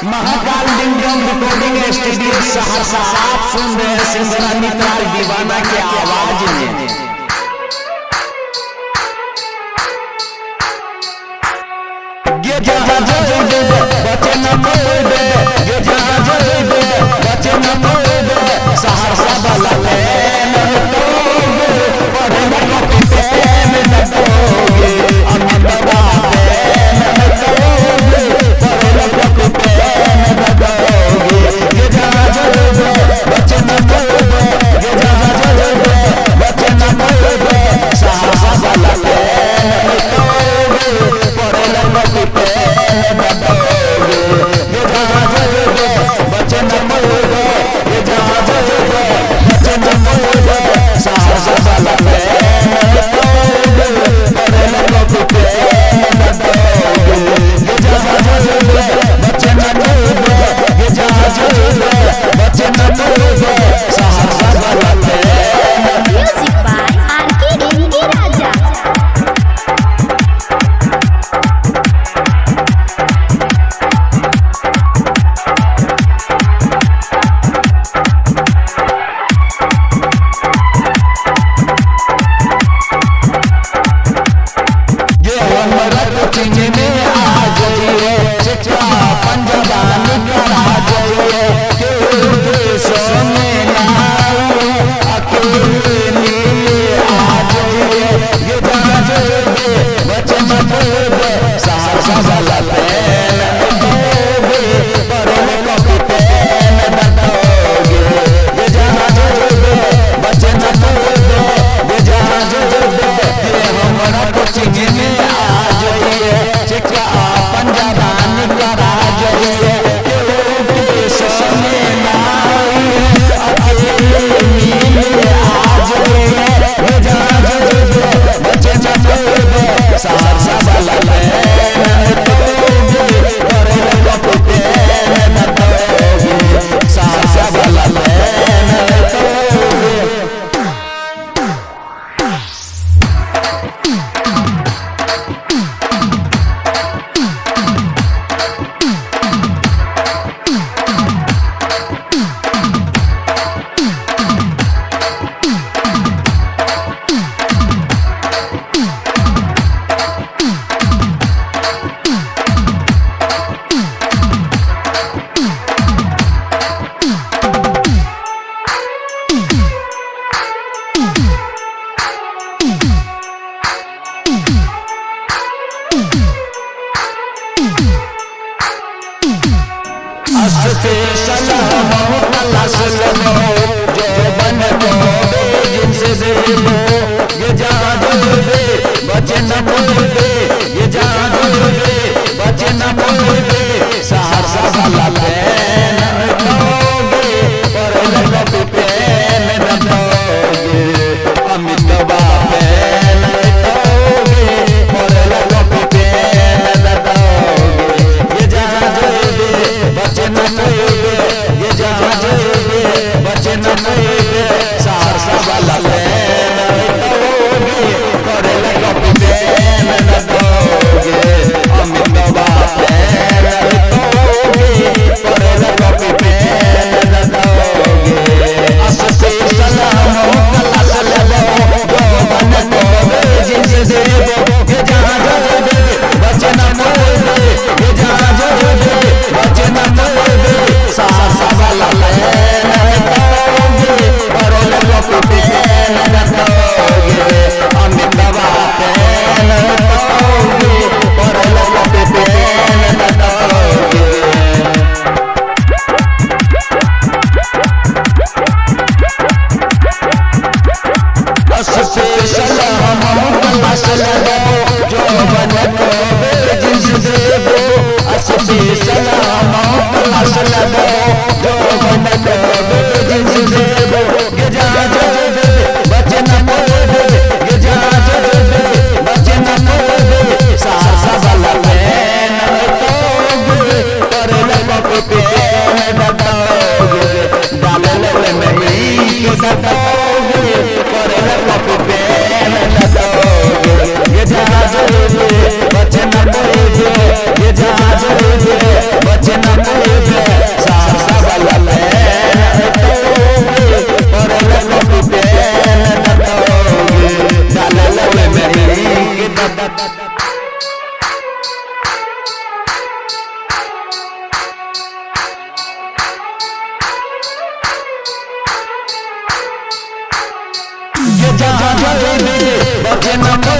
Mahakal Dingdong recording studio Saharsa. आप सुन रहे हैं सिंगरा मित्राल दीवाना के आवाज में। ये जहां जाए बचे न कोई दे, ये जहां जाए बचे न कोई दे, सहरसा वाला प्रेम पढ़े न कोई प्रेम न कोई अमदवा प्रेम न कोई पढ़े न कोई प्रेम न कोई। ये जहां जाए बचे न कोई दे, ये जहां जाए बचे न कोई दे, सहरसा वाला प्रेम पढ़े न कोई प्रेम न कोई। ये जहां जाए बचे न कोई दे, ये जहां जाए बचे न कोई दे, सहरसा वाला प्रेम पढ़े न कोई प्रेम न कोई। ये जहां जाए बचे न कोई दे, ये जहां जाए बचे न कोई दे, सहरसा वाला प्रेम। Music by R.K. Dengi Raja. ये हमरा कोचिंग में आ जाइए, चिट्ठा पंजाबान करा जाइए, के सोने नाई अकेले नीले आ जाइए। ये जहां जाए बचे न कोई दे, सहरसा वाला प्रेम पढ़े न कोई प्रेम न कोई। ये जहां जाए बचे न कोई दे, ये जहां जाए ये हमरा कोचिंग में आ जाइए, चिट्ठा पंजाबान करा जाइए, के सोने नाई अकेले नीले आ जाइए। ये जहां जाए बचे न कोई दे, सहरसा वाला प्रेम पढ़े न कोई प्रेम न कोई, सहरसा वाला प्रेम स्पेशल हो तलाश लो, जो बन को जिनसे दे लो। ये जहां जाए बचे न कोई दे, ये जहां जाए बचे न कोई दे, सहरसा वाला प्रेम पढ़े न कोई प्रेम न कोई। अमितवा प्रेम पढ़े न कोई प्रेम न कोई। ये जहां जाए बचे न कोई दे, ये जहां जाए बचे न कोई दे, सहरसा वाला प्रेम पढ़े न कोई प्रेम न कोई। अमितवा प्रेम बचे न